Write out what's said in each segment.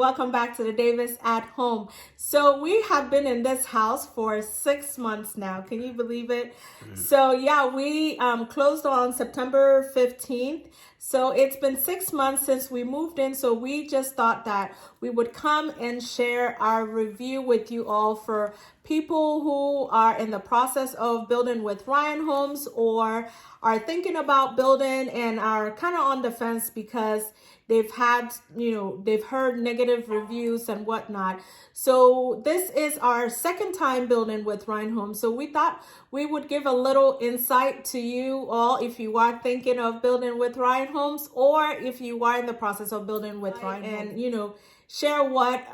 welcome back to the Davis at Home. So we have been in this house for 6 months now. Can you believe it? So yeah, we closed on September 15th. So it's been 6 months since we moved in. So we just thought that we would come and share our review with you all for people who are in the process of building with Ryan Homes or are thinking about building and are kind of on the fence because they've had, they've heard negative reviews and whatnot. So this is our second time building with Ryan Homes. So we thought we would give a little insight to you all if you are thinking of building with Ryan Homes or if you are in the process of building with Ryan Homes. And, share what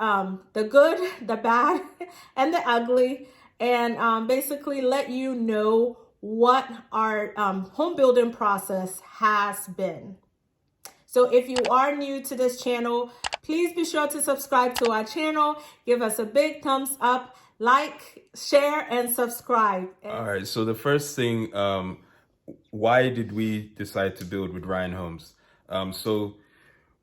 the good, the bad, and the ugly, and basically let you know what our home building process has been. So if you are new to this channel, please be sure to subscribe to our channel. Give us a big thumbs up, like, share, and subscribe. All right, so the first thing, why did we decide to build with Ryan Homes? So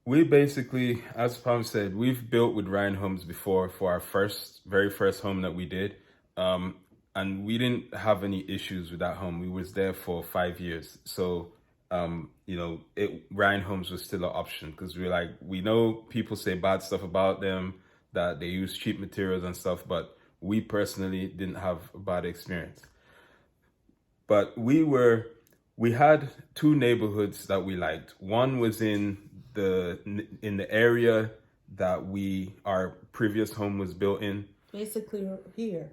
we basically, as Pam said, we've built with Ryan Homes before for our very first home that we did. And we didn't have any issues with that home. We was there for 5 years. So, Ryan Homes was still an option because we know people say bad stuff about them, that they use cheap materials and stuff, but we personally didn't have a bad experience. But we had two neighborhoods that we liked. One was in the area that our previous home was built in. Basically here.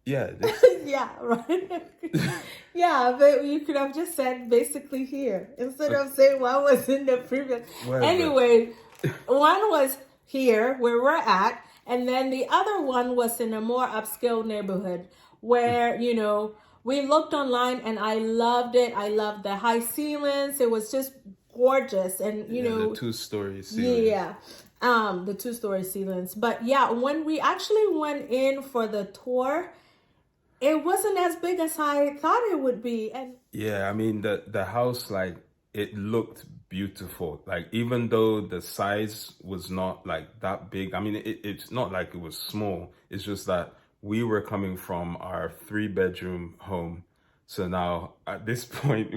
Yeah. Yeah, right. Yeah, but you could have just said basically here instead of saying one was in the previous. Anyway, one was here where we're at, and then the other one was in a more upscale neighborhood where, we looked online and I loved it. I loved the high ceilings. It was just gorgeous. And, the 2-story ceilings. Yeah. The 2-story ceilings. But yeah, when we actually went in for the tour, it wasn't as big as I thought it would be. And yeah, I mean, the house, it looked beautiful. Even though the size was not that big, I mean, it's not like it was small. It's just that we were coming from our 3-bedroom home. So now at this point,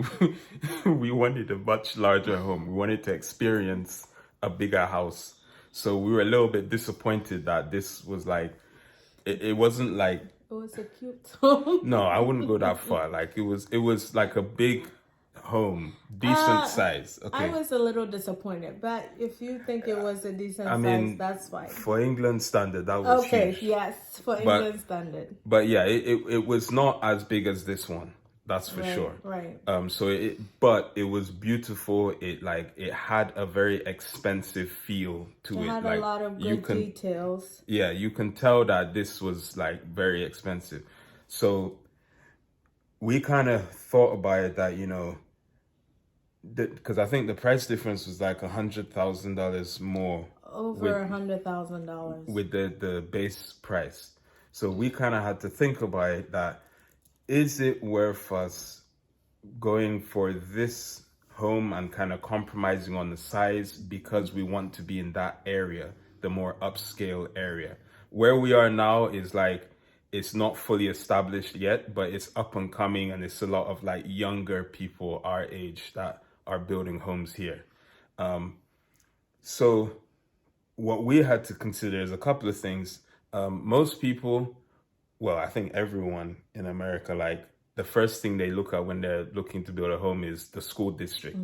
we wanted a much larger home. We wanted to experience a bigger house. So we were a little bit disappointed that this was it wasn't like, it was a cute home. No, I wouldn't go that far. It was like a big home, decent size. Okay. I was a little disappointed, but if you think it was a decent size, that's fine. For England standard, that was huge. Yes, for England standard. But yeah, it was not as big as this one. That's for sure. Right. But it was beautiful. It had a very expensive feel to it. It had a lot of good details. Yeah, you can tell that this was very expensive. So we kind of thought about it that, because I think the price difference was $100,000 more. Over $100,000 with the base price. So we kind of had to think about it that, is it worth us going for this home and kind of compromising on the size because we want to be in that area, the more upscale area? Where we are now is it's not fully established yet, but it's up and coming, and it's a lot of younger people our age that are building homes here. So what we had to consider is a couple of things. Most people, well, I think everyone in America, the first thing they look at when they're looking to build a home is the school district.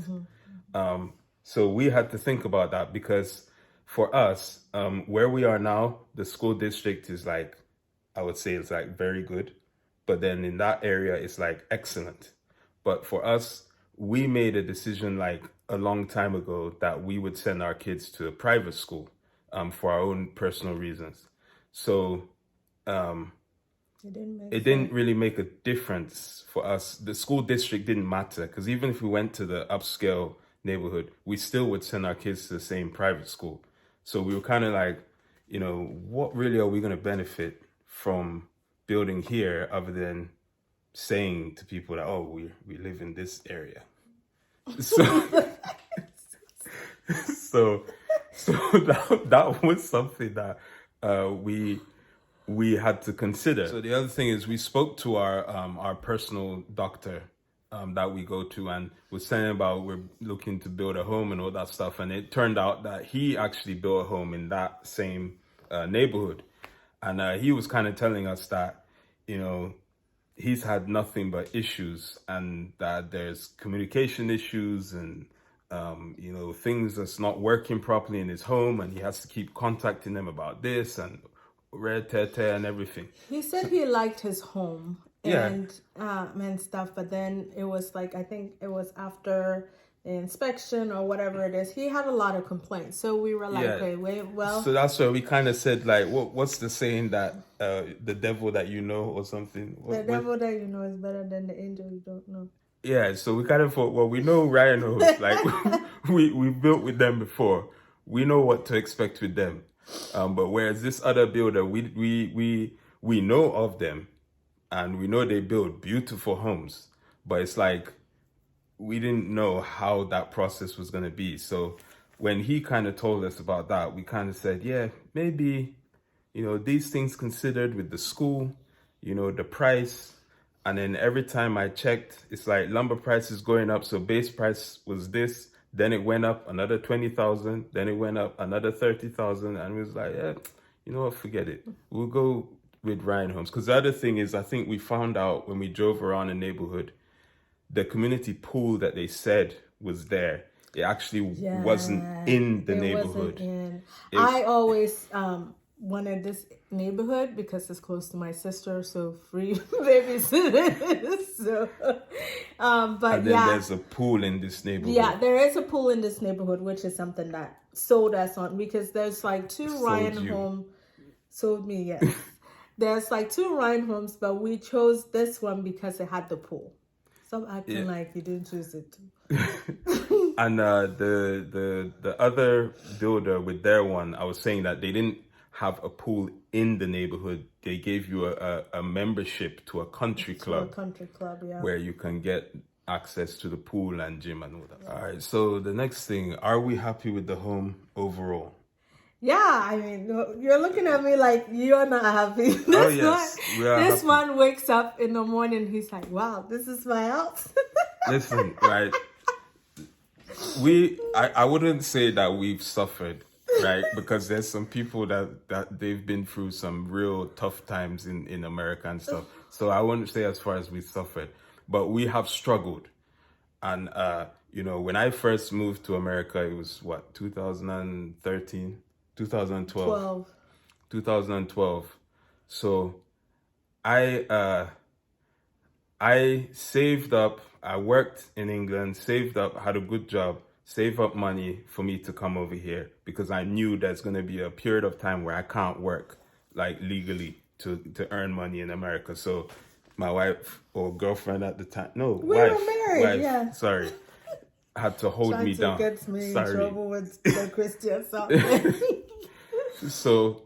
Mm-hmm. So we had to think about that because for us, where we are now, the school district is I would say it's very good. But then in that area, it's excellent. But for us, we made a decision a long time ago that we would send our kids to a private school for our own personal reasons. So it didn't really make a difference for us. The school district didn't matter because even if we went to the upscale neighborhood, we still would send our kids to the same private school. So we were kind of what really are we going to benefit from building here other than saying to people that, oh, we live in this area. So So that was something that we had to consider. So the other thing is we spoke to our personal doctor that we go to, and was saying about we're looking to build a home and all that stuff. And it turned out that he actually built a home in that same neighborhood, and he was kind of telling us that, you know, he's had nothing but issues, and that there's communication issues, and you know, things that's not working properly in his home, and he has to keep contacting them about this and red tete and everything. He said he liked his home Yeah. and stuff, but then it was like, I think it was after the inspection or whatever it is, he had a lot of complaints. So we were like, Yeah. okay, wait, well, So that's why we kind of said, like, what's the saying that the devil that you know or something? the devil that you know is better than the angel you don't know. Yeah, so we kind of thought, well, we know Ryan Homes, like we built with them before, we know what to expect with them. But whereas this other builder, we know of them, and we know they build beautiful homes, but it's like we didn't know how that process was going to be. So when he kind of told us about that, we kind of said, yeah, maybe, you know, these things considered with the school, you know, the price. And then every time I checked, it's like lumber price is going up. So base price was this, then it went up another 20,000, then it went up another 30,000. And we was like, yeah, you know what, forget it. We'll go with Ryan Homes. Because the other thing is, I think we found out when we drove around the neighborhood, the community pool that they said was there, it actually wasn't in the neighborhood. I always wanted this neighborhood because it's close to my sister, so free babysitters. So, but And then there's a pool in this neighborhood. Yeah, there is a pool in this neighborhood, which is something that sold us on, because there's like two Ryan Homes. Sold me, yes. There's like two Ryan Homes, but we chose this one because it had the pool. Stop acting like you didn't choose it. And the other builder with their one, I was saying that they didn't have a pool in the neighborhood. They gave you a membership to a country club. To a country club, yeah. Where you can get access to the pool and gym and all that. All right, so the next thing, are we happy with the home overall? Yeah, I mean, you're looking at me like you're not happy. This one wakes up in the morning, he's like, wow, this is my house. Listen, right, I wouldn't say that we've suffered, right, because there's some people that they've been through some real tough times in America and stuff. So I wouldn't say as far as we suffered, but we have struggled. And you know, when I first moved to America, it was what, 2013? 2012. So I saved up, I worked in England, saved up, had a good job, saved up money for me to come over here, because I knew there's going to be a period of time where I can't work like legally to earn money in America. So my wife or girlfriend at the time, we were married, yeah. Sorry. Had to hold me down. Gets me in trouble with the Christian song. So,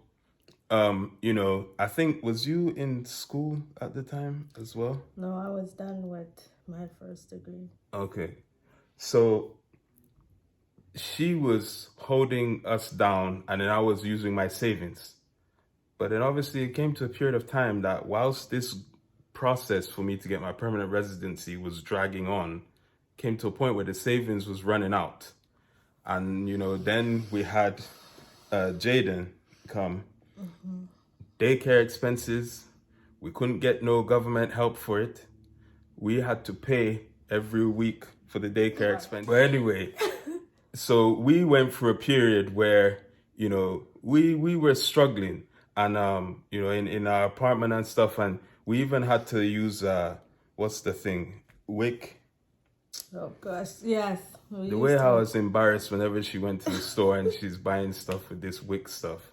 you know, I think, was you in school at the time as well? No, I was done with my first degree. Okay. So she was holding us down, and then I was using my savings. But then obviously it came to a period of time that whilst this process for me to get my permanent residency was dragging on, came to a point where the savings was running out. And, you know, then we had Jaden come. Mm-hmm. Daycare expenses, we couldn't get no government help for it. We had to pay every week for the daycare expense. But anyway, so we went through a period where, you know, we were struggling, and you know, in our apartment and stuff, and we even had to use what's the thing, Wick. Oh gosh, yes. The way I was embarrassed whenever she went to the store and she's buying stuff with this Wick stuff,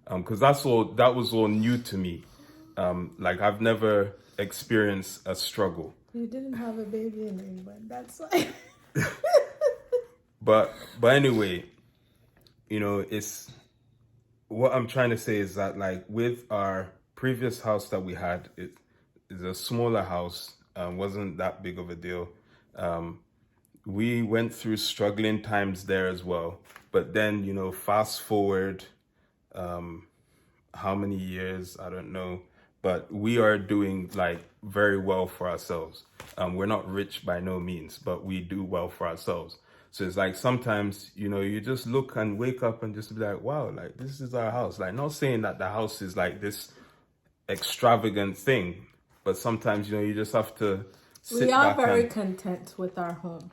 because that was all new to me. Like, I've never experienced a struggle. You didn't have a baby in England, that's why. But anyway, you know, it's what I'm trying to say is that, like, with our previous house that we had, it is a smaller house, wasn't that big of a deal. we went through struggling times there as well. But then, fast forward, how many years, I don't know, but we are doing like very well for ourselves. We're not rich by no means, but we do well for ourselves. So it's like sometimes, you just look and wake up and just be like, wow, like this is our house. Like, not saying that the house is like this extravagant thing, but sometimes, you just have to sit We are back very and, content with our home.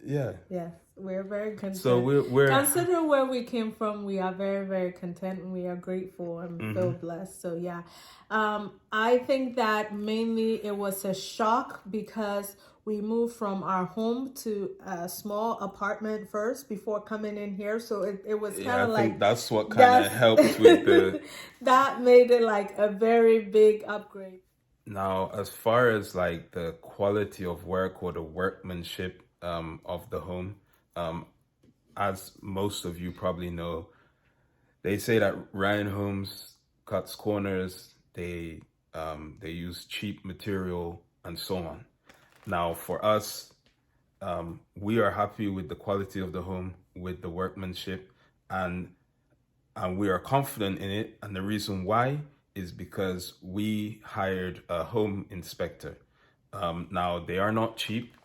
yeah. Yes, we're very content. So we're Considering where we came from, we are very, very content and we are grateful and feel blessed. So yeah, I think that mainly it was a shock because we moved from our home to a small apartment first before coming in here. So it was kind yeah, of I like think that's what kind of helped with the. that made it like a very big upgrade. Now, as far as like the quality of work or the workmanship of the home, as most of you probably know, they say that Ryan Homes cuts corners. They use cheap material and so on. Now, for us, we are happy with the quality of the home, with the workmanship, and we are confident in it. And the reason why is because we hired a home inspector. Now, they are not cheap.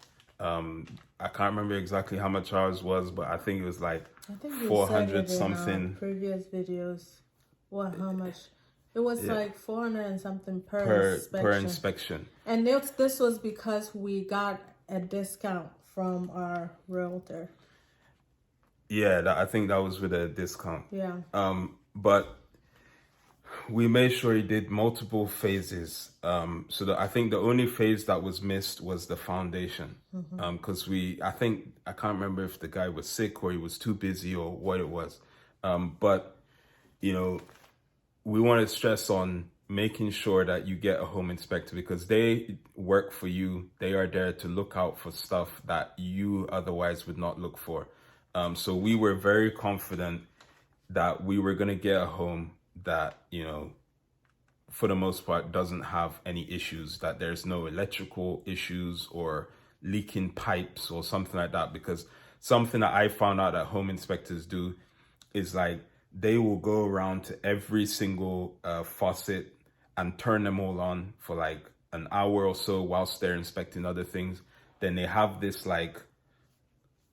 I can't remember exactly how much ours was, but I think it was like I think we said 400 it in something our previous videos. How much? It was like 400 and something per per inspection. inspection. And this was because we got a discount from our realtor. Yeah, I think that was with a discount. Yeah. But we made sure he did multiple phases. So that I think the only phase that was missed was the foundation. Because I can't remember if the guy was sick or he was too busy or what it was. But, we want to stress on making sure that you get a home inspector because they work for you. They are there to look out for stuff that you otherwise would not look for. So we were very confident that we were going to get a home that, for the most part, doesn't have any issues, that there's no electrical issues or leaking pipes or something like that. Because something that I found out that home inspectors do is like they will go around to every single faucet and turn them all on for like an hour or so whilst they're inspecting other things. Then they have this like,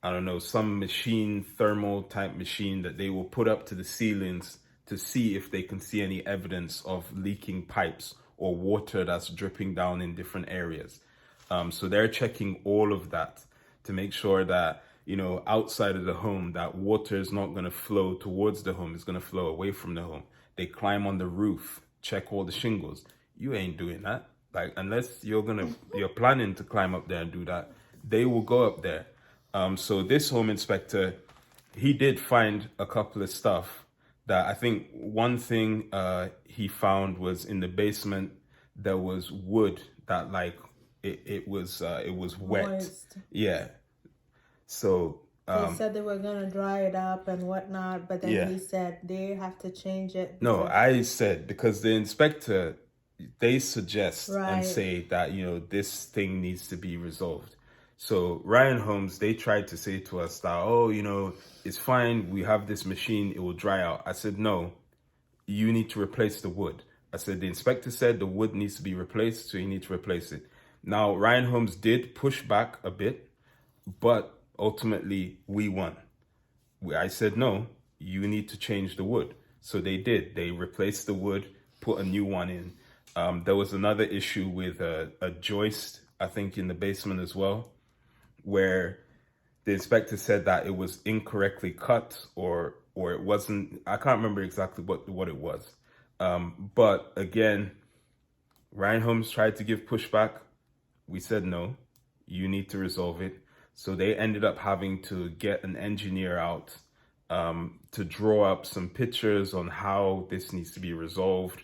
I don't know, some machine, thermal type machine that they will put up to the ceilings to see if they can see any evidence of leaking pipes or water that's dripping down in different areas. So they're checking all of that to make sure that, outside of the home, that water is not going to flow towards the home. It's going to flow away from the home. They climb on the roof, check all the shingles. You ain't doing that. Like, unless you're planning to climb up there and do that, they will go up there. So this home inspector, he did find a couple of stuff that I think one thing he found was in the basement, there was wood that like, it was wet. Moist. Yeah. So they said they were gonna dry it up and whatnot, but then he said they have to change it. No, I said because the inspector, they suggest and Right. say that this thing needs to be resolved. So Ryan Homes, they tried to say to us that it's fine. We have this machine; it will dry out. I said no. You need to replace the wood. I said the inspector said the wood needs to be replaced, so you need to replace it. Now Ryan Homes did push back a bit, but ultimately we won. I said, no, you need to change the wood. So they did. They replaced the wood, put a new one in. There was another issue with a joist, I think, in the basement as well, where the inspector said that it was incorrectly cut or it wasn't. I can't remember exactly what it was. But again, Ryan Holmes tried to give pushback. We said, no, you need to resolve it. So they ended up having to get an engineer out to draw up some pictures on how this needs to be resolved.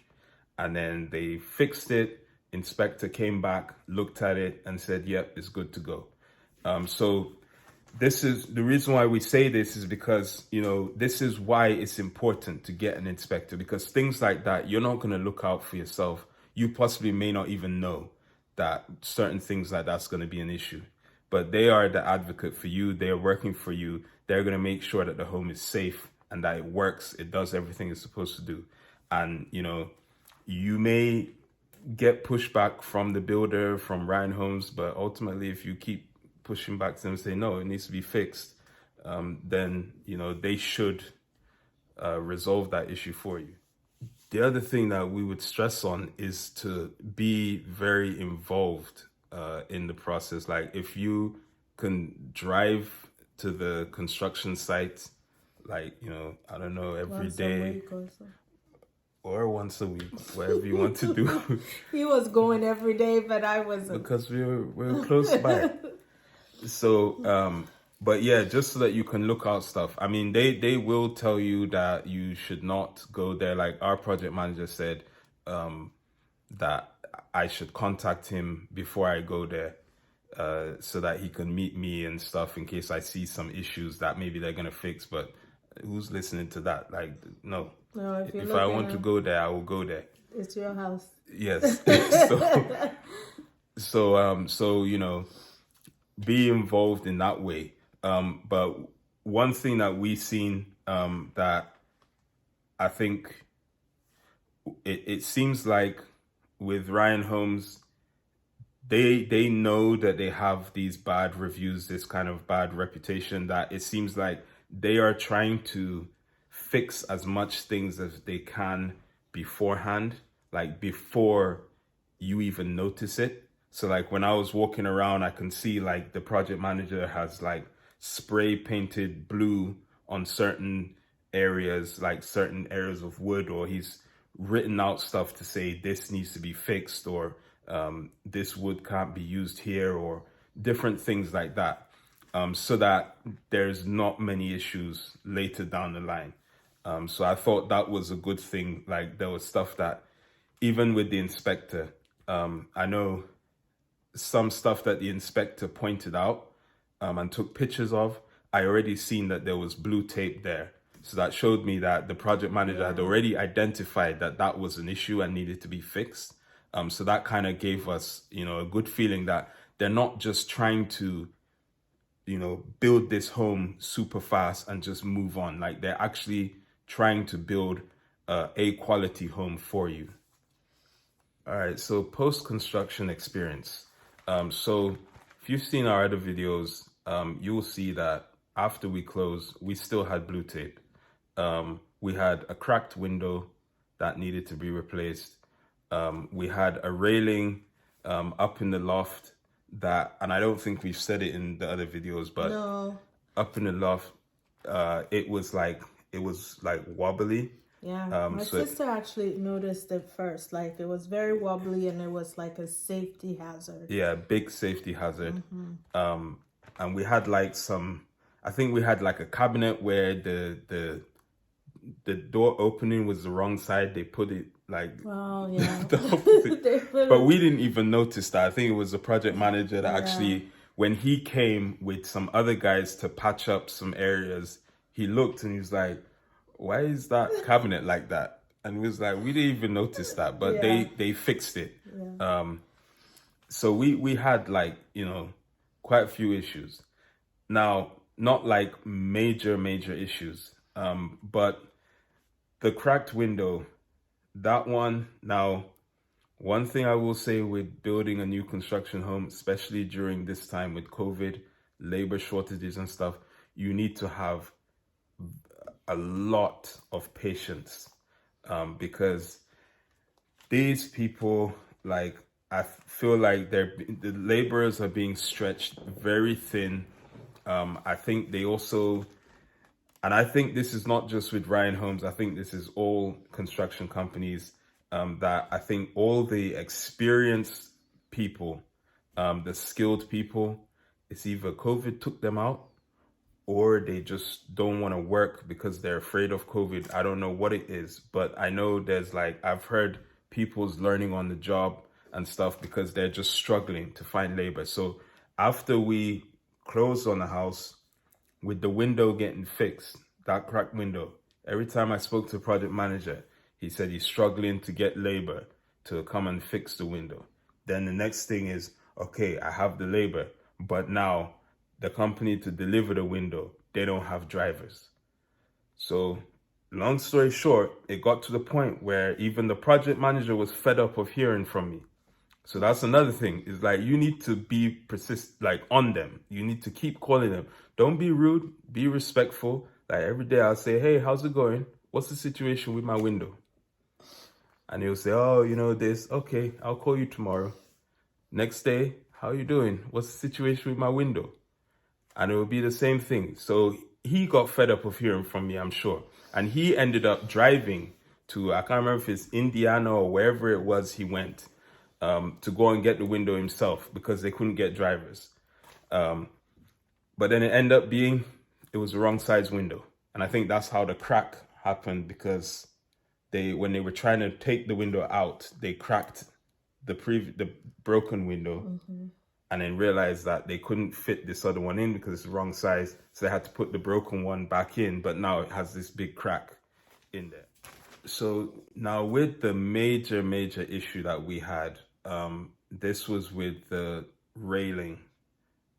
And then they fixed it. Inspector came back, looked at it and said, yep, it's good to go. So this is the reason why we say this is because, this is why it's important to get an inspector, because things like that, you're not going to look out for yourself. You possibly may not even know that certain things like that's going to be an issue. but they are the advocate for you. They're working for you. They're going to make sure that the home is safe and that it works. It does everything it's supposed to do. And, you know, you may get pushback from the builder, from Ryan Homes, but ultimately, if you keep pushing back to them and say, no, it needs to be fixed, then, you know, they should resolve that issue for you. The other thing that we would stress on is to be very involved in the process. Like, if you can drive to the construction site, like, you know, I don't know, every day or once a week, whatever you want to do. He was going every day, but I wasn't. Because we're close by. So, but yeah, just so that you can look out stuff. I mean, they will tell you that you should not go there. Like our project manager said, that I should contact him before I go there, so that he can meet me and stuff in case I see some issues that maybe they're gonna fix. But who's listening to that? Like, no. No, if I want to go there, I will go there. It's your house. Yes. So you know, be involved in that way. But one thing that we've seen, that I think it seems like with Ryan Homes, they know that they have these bad reviews, this kind of bad reputation, that it seems like they are trying to fix as much things as they can beforehand, like before you even notice it. So like when I was walking around, I can see like the project manager has like spray painted blue on certain areas, like certain areas of wood, or he's written out stuff to say this needs to be fixed, or this wood can't be used here, or different things like that, so that there's not many issues later down the line. So I thought that was a good thing. Like there was stuff that even with the inspector, I know some stuff that the inspector pointed out and took pictures of, I already seen that there was blue tape there. So that showed me that the project manager had already identified that that was an issue and needed to be fixed. So that kind of gave us, you know, a good feeling that they're not just trying to, you know, build this home super fast and just move on. Like they're actually trying to build a quality home for you. All right, so post-construction experience. So if you've seen our other videos, you will see that after we closed, we still had blue tape. We had a cracked window that needed to be replaced. We had a railing up in the loft that, and I don't think we've said it in the other videos, but No. up in the loft, it was like wobbly. Yeah, my sister actually noticed it first. Like it was very wobbly and it was like a safety hazard. Yeah, big safety hazard. And we had like I think we had like a cabinet where the door opening was the wrong side. They put it like, oh yeah, but we didn't even notice that. I think it was the project manager that actually, when he came with some other guys to patch up some areas, he looked and he was like, why is that cabinet like that? And it was like, we didn't even notice that, but they fixed it. So we had like, you know, quite a few issues. Now, not like major issues, but the cracked window, that one. Now, one thing I will say with building a new construction home, especially during this time with COVID, labor shortages and stuff, you need to have a lot of patience, because these people, like, I feel like the laborers are being stretched very thin. I think they also, and I think this is not just with Ryan Homes, I think this is all construction companies, that I think all the experienced people, the skilled people, it's either COVID took them out or they just don't want to work because they're afraid of COVID. I don't know what it is, but I know there's like, I've heard people's learning on the job and stuff because they're just struggling to find labor. So after we closed on the house, with the window getting fixed, that cracked window, every time I spoke to the project manager, he said he's struggling to get labor to come and fix the window. Then the next thing is, okay, I have the labor, but now the company to deliver the window, they don't have drivers. So long story short, it got to the point where even the project manager was fed up of hearing from me. So that's another thing, is like you need to be like on them. You need to keep calling them. Don't be rude, be respectful. Like every day I'll say, hey, how's it going? What's the situation with my window? And he'll say, oh, this. Okay, I'll call you tomorrow. Next day, how you doing? What's the situation with my window? And it will be the same thing. So he got fed up of hearing from me, I'm sure. And he ended up driving to, I can't remember if it's Indiana or wherever it was he went, to go and get the window himself because they couldn't get drivers. But then it ended up being, it was the wrong size window. And I think that's how the crack happened, because when they were trying to take the window out, they cracked the broken window, and then realized that they couldn't fit this other one in because it's the wrong size. So they had to put the broken one back in, but now it has this big crack in there. So now with the major issue that we had, this was with the railing,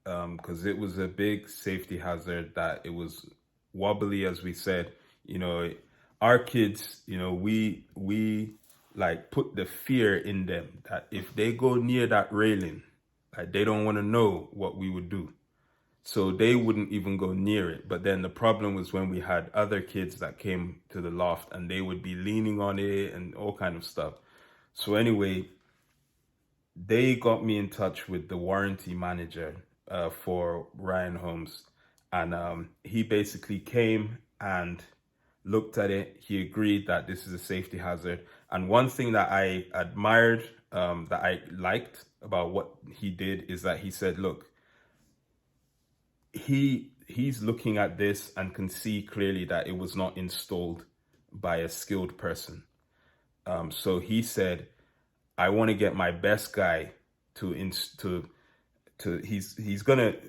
because it was a big safety hazard, that it was wobbly, as we said. Our kids, we like put the fear in them that if they go near that railing, like they don't want to know what we would do. So they wouldn't even go near it. But then the problem was when we had other kids that came to the loft and they would be leaning on it and all kind of stuff. So anyway, they got me in touch with the warranty manager for Ryan Homes. And he basically came and looked at it. He agreed that this is a safety hazard. And one thing that I admired, that I liked about what he did, is that he said, look, he's looking at this and can see clearly that it was not installed by a skilled person. So he said, I want to get my best guy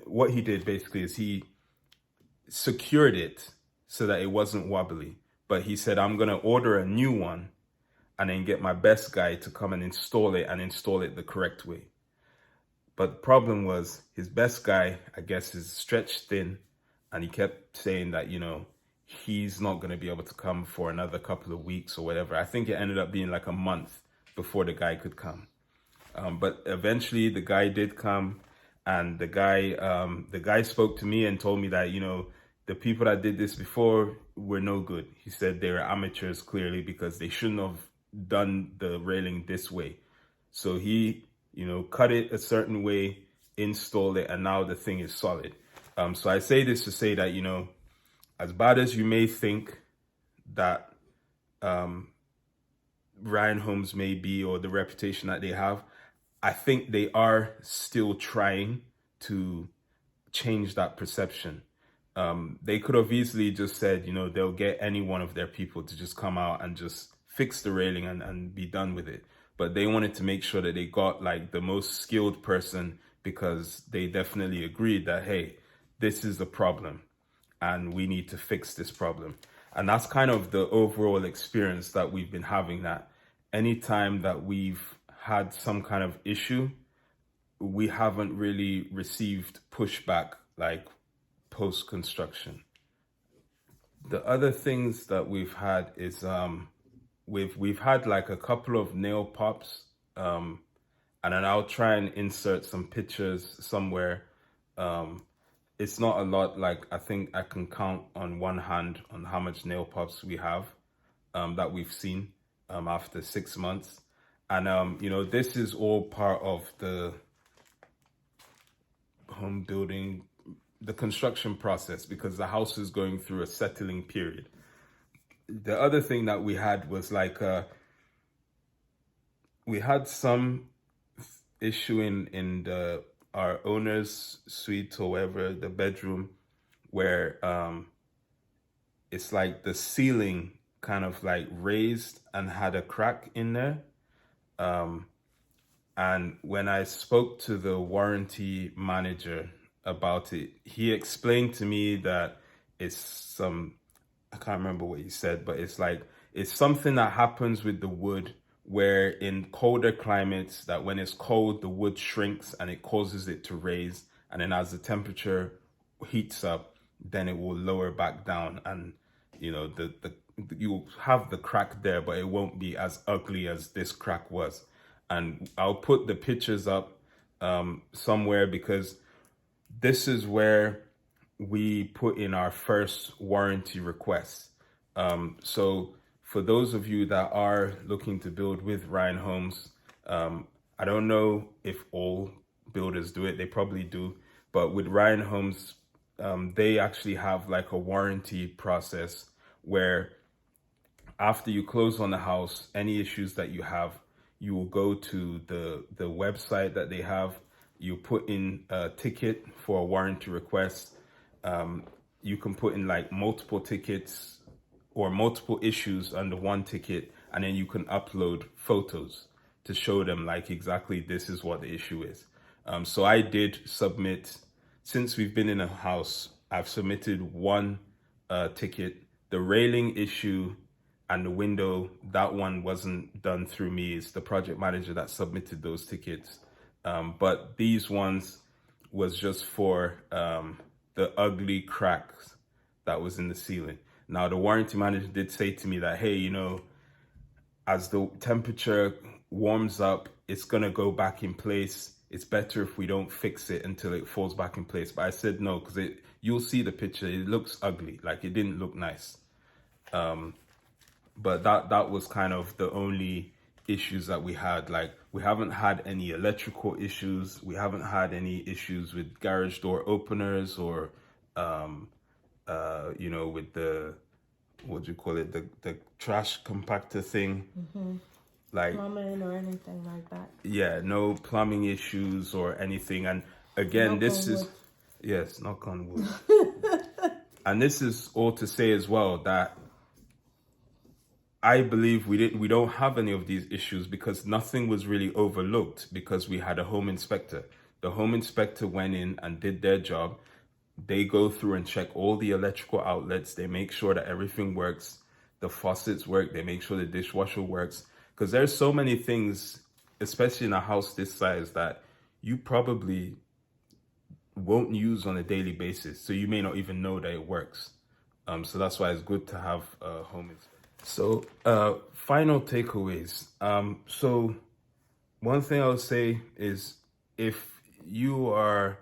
what he did basically is he secured it so that it wasn't wobbly. But he said, I'm going to order a new one and then get my best guy to come and install it the correct way. But the problem was his best guy, I guess, is stretched thin. And he kept saying that, he's not going to be able to come for another couple of weeks or whatever. I think it ended up being like a month before the guy could come. But eventually the guy did come, and the guy spoke to me and told me that, the people that did this before were no good. He said they were amateurs, clearly, because they shouldn't have done the railing this way. So he, cut it a certain way, installed it, and now the thing is solid. So I say this to say that, as bad as you may think that Ryan Homes may be, or the reputation that they have, I think they are still trying to change that perception. They could have easily just said, they'll get any one of their people to just come out and just fix the railing and be done with it. But they wanted to make sure that they got like the most skilled person, because they definitely agreed that, hey, this is a problem and we need to fix this problem. And that's kind of the overall experience that we've been having, that anytime that we've had some kind of issue, we haven't really received pushback like post-construction. The other things that we've had is we've had like a couple of nail pops, and then I'll try and insert some pictures somewhere. It's not a lot. Like, I think I can count on one hand on how much nail pops we have, that we've seen after 6 months. And this is all part of the home building, the construction process, because the house is going through a settling period. The other thing that we had was like, we had some issue in our owner's suite, or whatever, the bedroom, where it's like the ceiling kind of like raised and had a crack in there. And when I spoke to the warranty manager about it, he explained to me that it's I can't remember what he said, but it's something that happens with the wood, where in colder climates, that when it's cold, the wood shrinks and it causes it to raise, and then as the temperature heats up, then it will lower back down, and the you'll have the crack there, but it won't be as ugly as this crack was. And I'll put the pictures up somewhere, because this is where we put in our first warranty request. So for those of you that are looking to build with Ryan Homes, I don't know if all builders do it. They probably do. But with Ryan Homes, they actually have like a warranty process where after you close on the house, any issues that you have, you will go to the website that they have. You put in a ticket for a warranty request. You can put in like multiple tickets or multiple issues under one ticket, and then you can upload photos to show them like exactly this is what the issue is. So I did submit, since we've been in a house, I've submitted one ticket. The railing issue and the window, that one wasn't done through me. It's the project manager that submitted those tickets. But these ones was just for the ugly cracks that was in the ceiling. Now, the warranty manager did say to me that, hey, as the temperature warms up, it's going to go back in place. It's better if we don't fix it until it falls back in place. But I said no, because you'll see the picture. It looks ugly. Like, it didn't look nice. But that was kind of the only issues that we had. Like, we haven't had any electrical issues. We haven't had any issues with garage door openers or, with the, what do you call it? The trash compactor thing. Mm-hmm. Like plumbing or anything like that. Yeah, no plumbing issues or anything. And again, yes, knock on wood. And this is all to say as well that I believe we don't have any of these issues because nothing was really overlooked, because we had a home inspector. The home inspector went in and did their job. They go through and check all the electrical outlets. They make sure that everything works. The faucets work. They make sure the dishwasher works. Because there's so many things, especially in a house this size, that you probably won't use on a daily basis. So you may not even know that it works. So that's why it's good to have a home inspector. So final takeaways. So one thing I would say is, if you are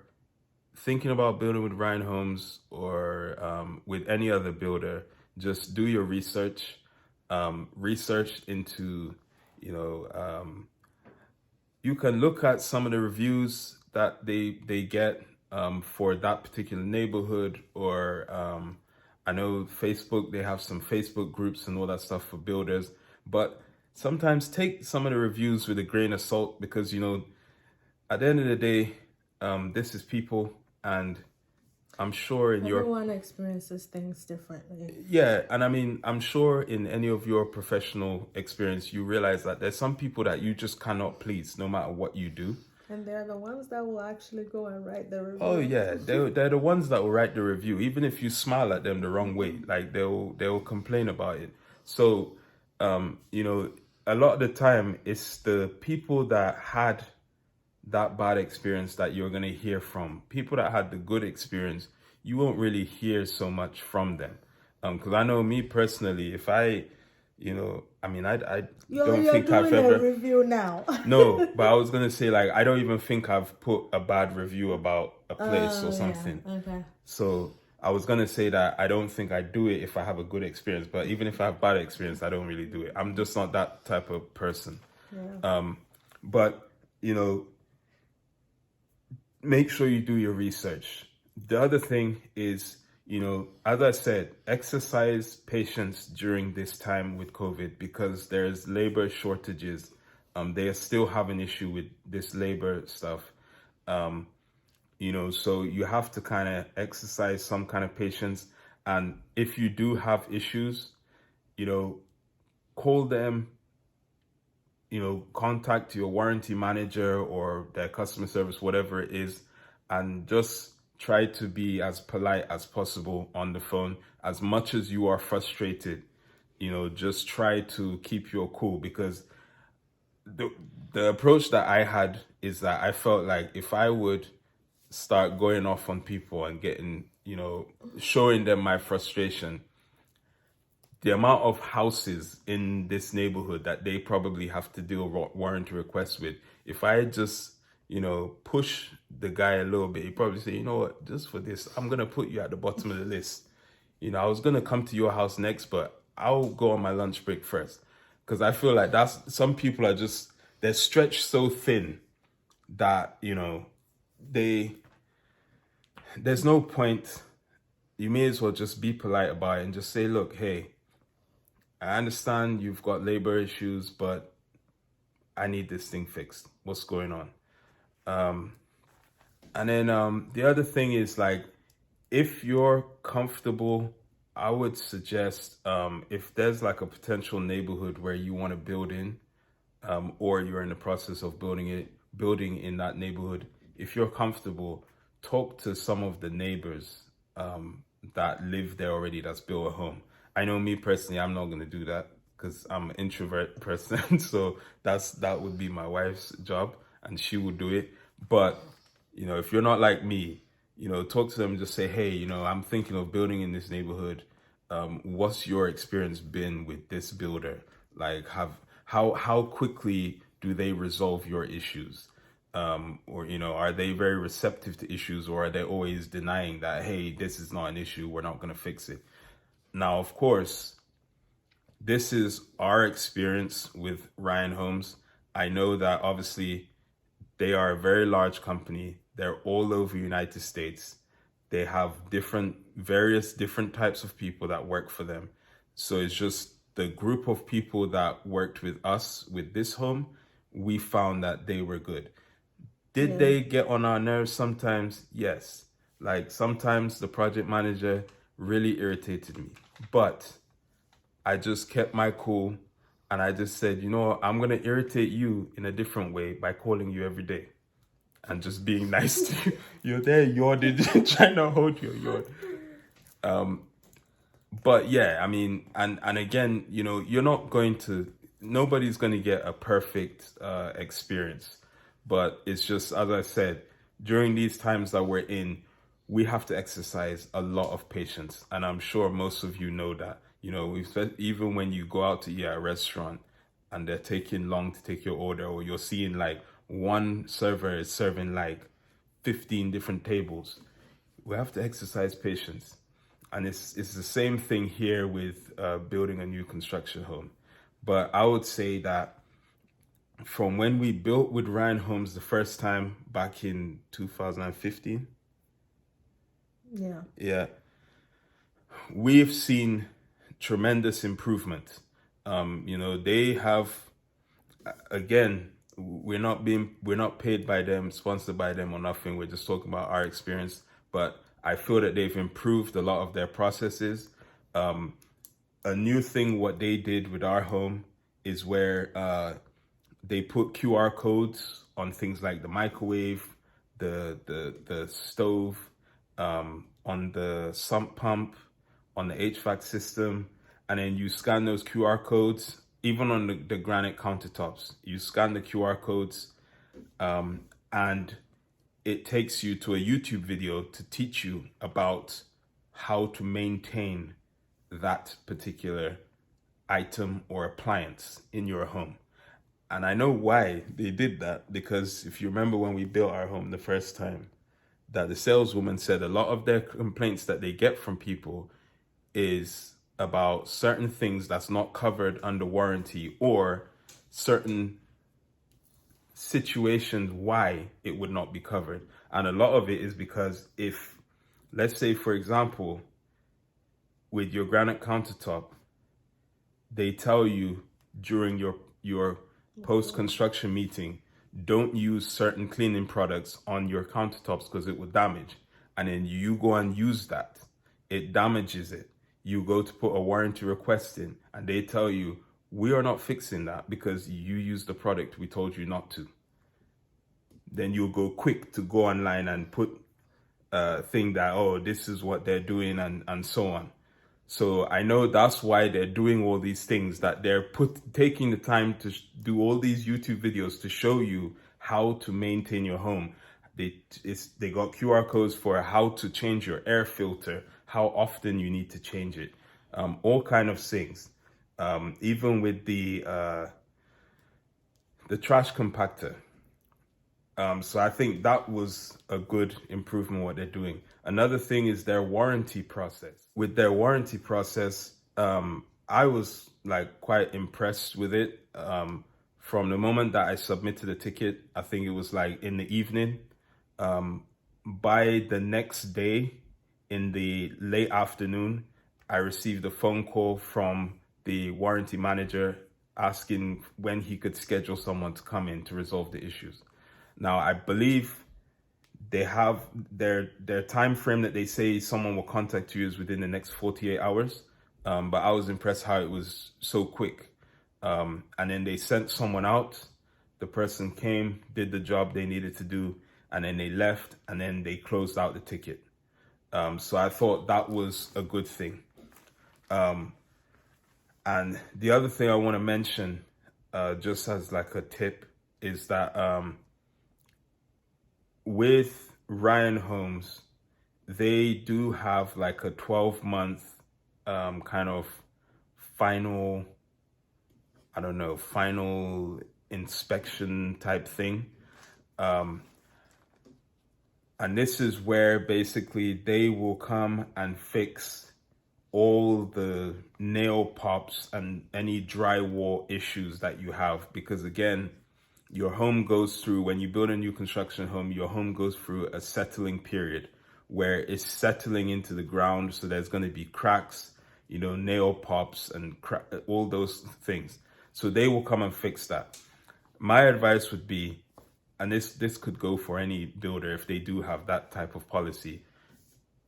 thinking about building with Ryan Homes or with any other builder, just do your research. Research into, you can look at some of the reviews that they get for that particular neighborhood, or I know Facebook, they have some Facebook groups and all that stuff for builders, but sometimes take some of the reviews with a grain of salt, because, at the end of the day, this is people, and I'm sure everyone experiences things differently. Yeah, and I mean, I'm sure in any of your professional experience, you realize that there's some people that you just cannot please, no matter what you do. And they're the ones that will actually go and write the review. Oh yeah, they're the ones that will write the review, even if you smile at them the wrong way. Like, they'll complain about it. So, a lot of the time, it's the people that had that bad experience that you're going to hear from. People that had the good experience, you won't really hear so much from them. Because I know me personally, if I I don't think I've ever... a review now. No, but I was going to say, like, I don't even think I've put a bad review about a place or something. Yeah. Okay. So I was going to say that I don't think I do it if I have a good experience. But even if I have bad experience, I don't really do it. I'm just not that type of person. Yeah. But, make sure you do your research. The other thing is, as I said, exercise patience during this time with COVID, because there's labor shortages. They still have an issue with this labor stuff. So you have to kind of exercise some kind of patience. And if you do have issues, call them, contact your warranty manager or their customer service, whatever it is, and just try to be as polite as possible on the phone. As much as you are frustrated, just try to keep your cool, because the approach that I had is that I felt like if I would start going off on people and getting, showing them my frustration, the amount of houses in this neighborhood that they probably have to deal warranty requests with, if I just, push the guy a little bit, he probably say, you know what, just for this, I'm going to put you at the bottom of the list. I was going to come to your house next, but I'll go on my lunch break first. Because I feel like some people are just, they're stretched so thin that, there's no point. You may as well just be polite about it and just say, look, hey, I understand you've got labor issues, but I need this thing fixed. What's going on? And then the other thing is, like, if you're comfortable, I would suggest if there's like a potential neighborhood where you want to build in, or you're in the process of building in that neighborhood, if you're comfortable, talk to some of the neighbors that live there already, that's built a home. I know me personally, I'm not going to do that because I'm an introvert person. So that would be my wife's job and she would do it. But, if you're not like me, talk to them and just say, hey, I'm thinking of building in this neighborhood. What's your experience been with this builder? Like, how quickly do they resolve your issues? Or, are they very receptive to issues, or are they always denying that, hey, this is not an issue, we're not going to fix it? Now, of course, this is our experience with Ryan Homes. I know that obviously they are a very large company. They're all over the United States. They have various different types of people that work for them. So it's just the group of people that worked with us with this home, we found that they were good. Did they get on our nerves sometimes? Yes. Like, sometimes the project manager really irritated me, but I just kept my cool and I just said, I'm going to irritate you in a different way by calling you every day and just being nice to you. You're there yawning, trying to hold your yawn. But yeah, I mean, and again, nobody's going to get a perfect experience. But it's just, as I said, during these times that we're in, we have to exercise a lot of patience. And I'm sure most of you know that. Even when you go out to eat at a restaurant and they're taking long to take your order, or you're seeing like one server is serving like 15 different tables, we have to exercise patience. And it's the same thing here with building a new construction home. But I would say that from when we built with Ryan Homes the first time back in 2015, we've seen tremendous improvement. They have, again, we're not paid by them, sponsored by them or nothing. We're just talking about our experience. But I feel that they've improved a lot of their processes. A new thing, what they did with our home is where they put QR codes on things like the microwave, the stove, on the sump pump, on the HVAC system, and then you scan those QR codes, even on the granite countertops. You scan the QR codes, and it takes you to a YouTube video to teach you about how to maintain that particular item or appliance in your home. And I know why they did that, because if you remember when we built our home the first time, that the saleswoman said a lot of their complaints that they get from people is about certain things that's not covered under warranty, or certain situations why it would not be covered. And a lot of it is because if, let's say, for example, with your granite countertop, they tell you during your post-construction meeting, don't use certain cleaning products on your countertops because it will damage. And then you go and use that, it damages it. You go to put a warranty request in and they tell you, we are not fixing that because you used the product we told you not to. Then you'll go quick to go online and put a thing that, oh, this is what they're doing, and so on. So I know that's why they're doing all these things, that they're taking the time to do all these YouTube videos to show you how to maintain your home. They got QR codes for how to change your air filter, how often you need to change it, all kind of things. Even with the trash compactor. So I think that was a good improvement what they're doing. Another thing is their warranty process. With their warranty process, I was like quite impressed with it. From the moment that I submitted the ticket, I think it was like in the evening. By the next day, in the late afternoon, I received a phone call from the warranty manager asking when he could schedule someone to come in to resolve the issues. Now, I believe they have their time frame that they say someone will contact you is within the next 48 hours. But I was impressed how it was so quick. And then they sent someone out. The person came, did the job they needed to do, and then they left, and then they closed out the ticket. So I thought that was a good thing. And the other thing I want to mention, just as like a tip, is that with Ryan Homes, they do have like a 12-month kind of final inspection type thing. And this is where basically they will come and fix all the nail pops and any drywall issues that you have. Because again, your home goes through, when you build a new construction home, your home goes through a settling period where it's settling into the ground. So there's going to be cracks, nail pops and all those things. So they will come and fix that. My advice would be, and this could go for any builder if they do have that type of policy,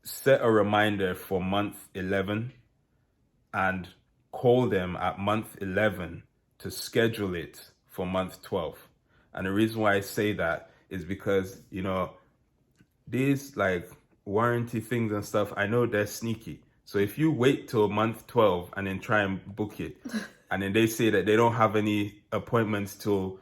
set a reminder for month 11 and call them at month 11 to schedule it for month 12. And the reason why I say that is because, these like warranty things and stuff, I know they're sneaky. So if you wait till month 12 and then try and book it, and then they say that they don't have any appointments till,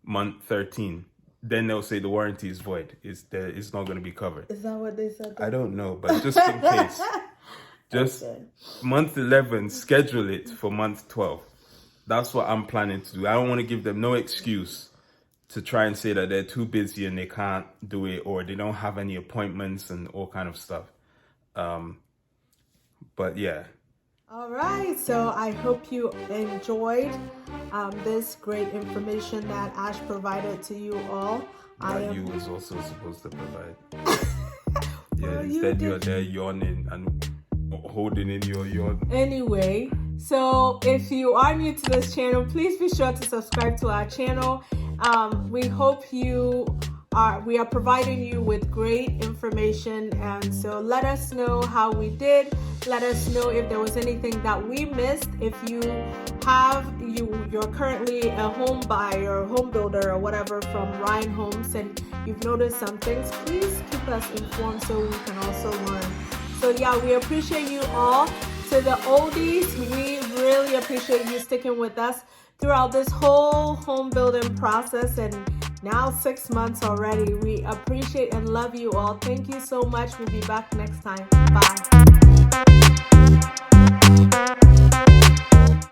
month 13, then they'll say the warranty is void. It's not going to be covered. Is that what they said? I don't know, but just in case, just okay. Month 11, schedule it for month 12. That's what I'm planning to do. I don't want to give them no excuse to try and say that they're too busy and they can't do it, or they don't have any appointments and all kind of stuff. But yeah. All right, so I hope you enjoyed this great information that Ash provided to you all. You was also supposed to provide. Yeah, instead you're there yawning and holding in your yawn. Anyway, so if you are new to this channel, please be sure to subscribe to our channel. We hope we are providing you with great information, and so let us know how we did. Let us know if there was anything that we missed. If you're currently a home buyer, home builder, or whatever from Ryan Homes, and you've noticed some things, please keep us informed so we can also learn. So yeah, we appreciate you all. To the oldies, we really appreciate you sticking with us throughout this whole home building process, and now 6 months already. We appreciate and love you all. Thank you so much. We'll be back next time. Bye.